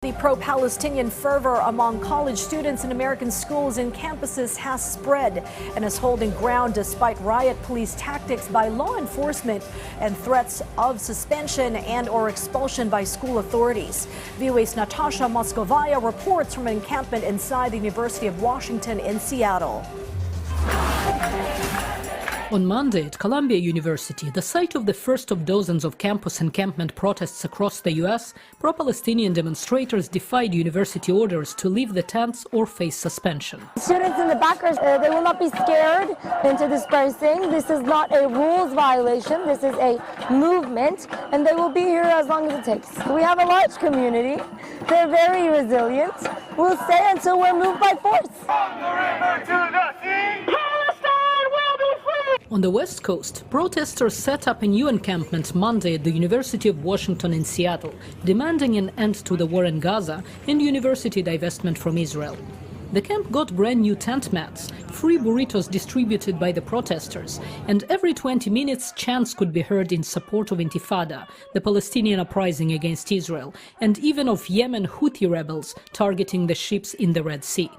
The pro-Palestinian fervor among college students in American schools and campuses has spread and is holding ground despite riot police tactics by law enforcement and threats of suspension and/or expulsion by school authorities. VOA's Natasha Moscovaya reports from an encampment inside the University of Washington in Seattle. On Monday at Columbia University, the site of the first of dozens of campus encampment protests across the U.S., pro-Palestinian demonstrators defied university orders to leave the tents or face suspension. Students in the backers, they will not be scared into dispersing. This is not a rules violation. This is a movement, and they will be here as long as it takes. We have a large community. They're very resilient. We'll stay until we're moved by force. From the river to the sea. On the West Coast, protesters set up a new encampment Monday at the University of Washington in Seattle, demanding an end to the war in Gaza and university divestment from Israel. The camp got brand new tent mats, free burritos distributed by the protesters, and every 20 minutes chants could be heard in support of Intifada, the Palestinian uprising against Israel, and even of Yemen Houthi rebels targeting the ships in the Red Sea.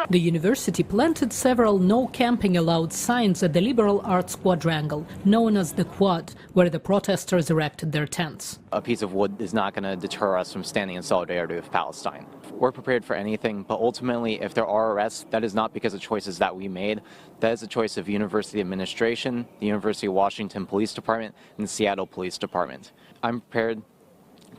The university planted several "no camping allowed" signs at the liberal arts quadrangle, known as the Quad, where the protesters erected their tents. A piece of wood is not going to deter us from standing in solidarity with Palestine. We're prepared for anything, but ultimately, if there are arrests, that is not because of choices that we made. That is a choice of university administration, the University of Washington Police Department, and the Seattle Police Department. I'm prepared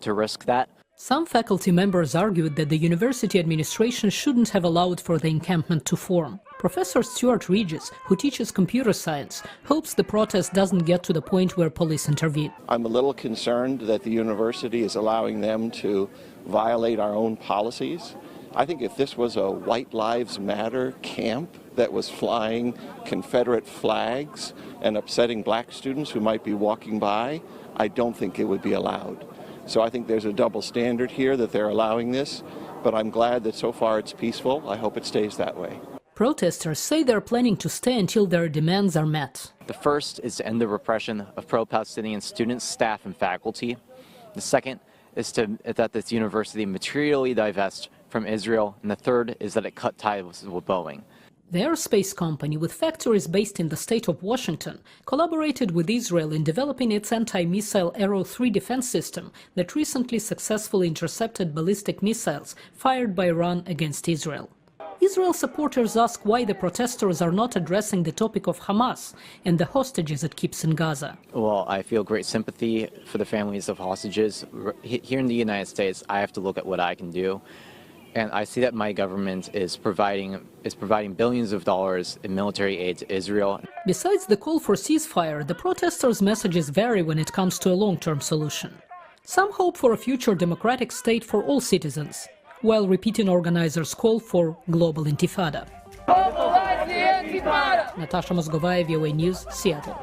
to risk that. Some faculty members argued that the university administration shouldn't have allowed for the encampment to form. Professor Stuart Regis, who teaches computer science, hopes the protest doesn't get to the point where police intervene. I'm a little concerned that the university is allowing them to violate our own policies. I think if this was a White Lives Matter camp that was flying Confederate flags and upsetting black students who might be walking by, I don't think it would be allowed. So I think there's a double standard here that they're allowing this, but I'm glad that so far it's peaceful. I hope it stays that way. Protesters say they're planning to stay until their demands are met. The first is to end the repression of pro-Palestinian students, staff, and faculty. The second is that this university materially divest from Israel, and the third is that it cut ties with Boeing. The aerospace company, with factories based in the state of Washington, collaborated with Israel in developing its anti-missile Arrow 3 defense system that recently successfully intercepted ballistic missiles fired by Iran against Israel. Israel supporters ask why the protesters are not addressing the topic of Hamas and the hostages it keeps in Gaza. Well, I feel great sympathy for the families of hostages. Here in the United States, I have to look at what I can do. And I see that my government is providing billions of dollars in military aid to Israel. Besides the call for ceasefire, the protesters' messages vary when it comes to a long-term solution. Some hope for a future democratic state for all citizens, while repeating organizers' call for global intifada. Natasha Moscovaya, VOA News, Seattle.